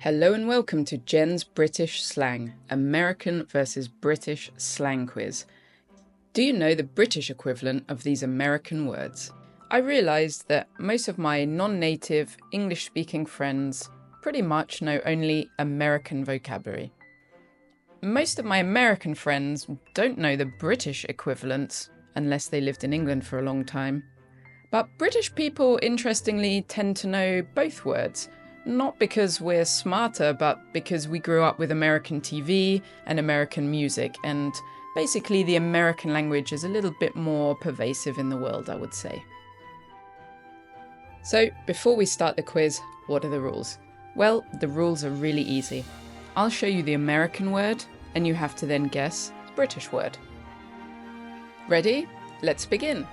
Hello and welcome to Jen's British Slang, American versus British slang quiz. Do you know the British equivalent of these American words? I realised that most of my non-native English-speaking friends pretty much know only American vocabulary. Most of my American friends don't know the British equivalents, unless they lived in England for a long time. But British people, interestingly, tend to know both words. Not because we're smarter, but because we grew up with American TV and American music, and basically the American language is a little bit more pervasive in the world, I would say. So, before we start the quiz, what are the rules? Well, the rules are really easy. I'll show you the American word, and you have to then guess the British word. Ready? Let's begin.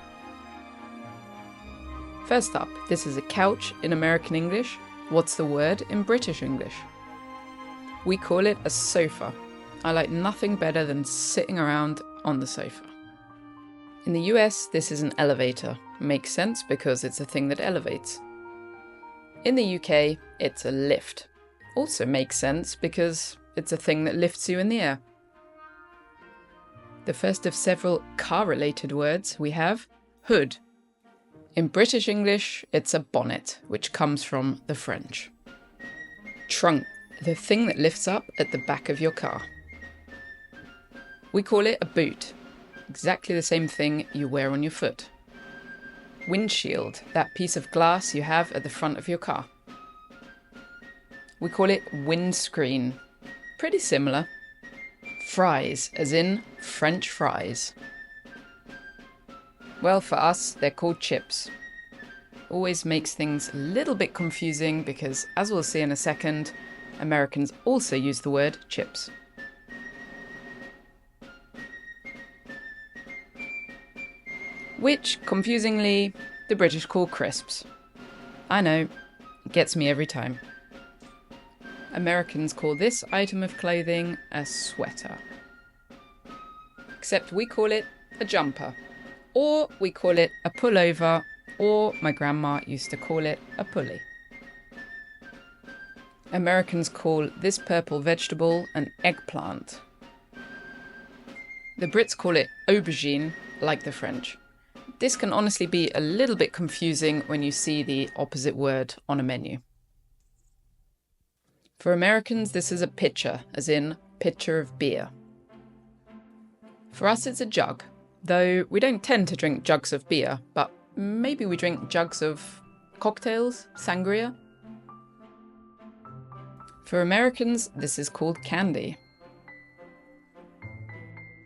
First up, this is a couch in American English. What's the word in British English? We call it a sofa. I like nothing better than sitting around on the sofa. In the US, this is an elevator. Makes sense because it's a thing that elevates. In the UK, it's a lift. Also makes sense because it's a thing that lifts you in the air. The first of several car-related words we have hood. In British English, it's a bonnet, which comes from the French. Trunk, the thing that lifts up at the back of your car. We call it a boot, exactly the same thing you wear on your foot. Windshield, that piece of glass you have at the front of your car. We call it windscreen, pretty similar. Fries, as in French fries. Well, for us, they're called chips. Always makes things a little bit confusing because, as we'll see in a second, Americans also use the word chips. Which, confusingly, the British call crisps. I know, it gets me every time. Americans call this item of clothing a sweater. Except we call it a jumper. Or we call it a pullover, or my grandma used to call it a pulley. Americans call this purple vegetable an eggplant. The Brits call it aubergine, like the French. This can honestly be a little bit confusing when you see the opposite word on a menu. For Americans, this is a pitcher, as in pitcher of beer. For us, it's a jug. Though we don't tend to drink jugs of beer, but maybe we drink jugs of cocktails, sangria. For Americans, this is called candy.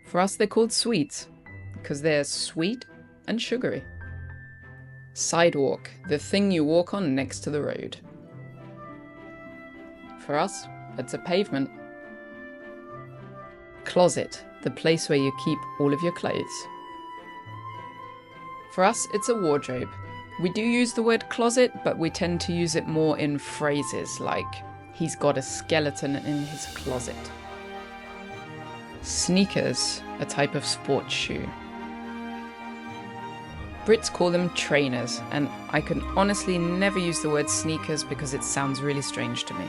For us, they're called sweets, because they're sweet and sugary. Sidewalk, the thing you walk on next to the road. For us, it's a pavement. Closet, the place where you keep all of your clothes. For us, it's a wardrobe. We do use the word closet, but we tend to use it more in phrases like, he's got a skeleton in his closet. Sneakers, a type of sports shoe. Brits call them trainers, and I can honestly never use the word sneakers because it sounds really strange to me.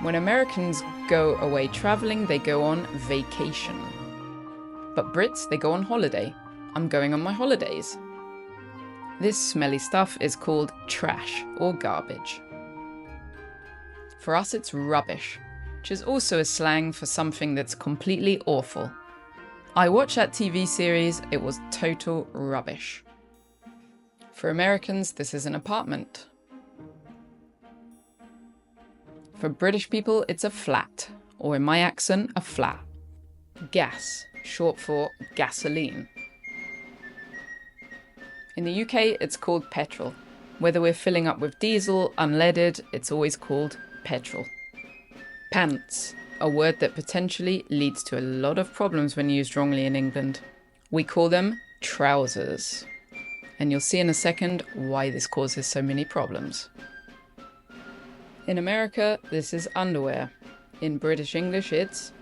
When Americans go away travelling, they go on vacation. But Brits, they go on holiday. I'm going on my holidays. This smelly stuff is called trash or garbage. For us, it's rubbish, which is also a slang for something that's completely awful. I watched that TV series, it was total rubbish. For Americans, this is an apartment. For British people, it's a flat, or in my accent, a flat. Gas, short for gasoline. In the UK, it's called petrol. Whether we're filling up with diesel, unleaded, it's always called petrol. Pants, a word that potentially leads to a lot of problems when used wrongly in England. We call them trousers. And you'll see in a second why this causes so many problems. In America, this is underwear. In British English, it's...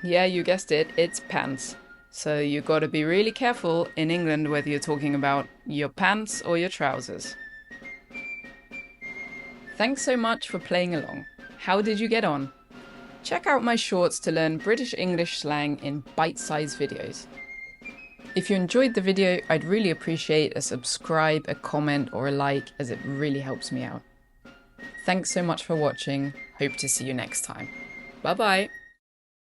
yeah, you guessed it, it's pants. So you gotta be really careful in England whether you're talking about your pants or your trousers. Thanks so much for playing along. How did you get on? Check out my shorts to learn British English slang in bite-sized videos. If you enjoyed the video, I'd really appreciate a subscribe, a comment or a like, as it really helps me out. Thanks so much for watching. Hope to see you next time. Bye bye.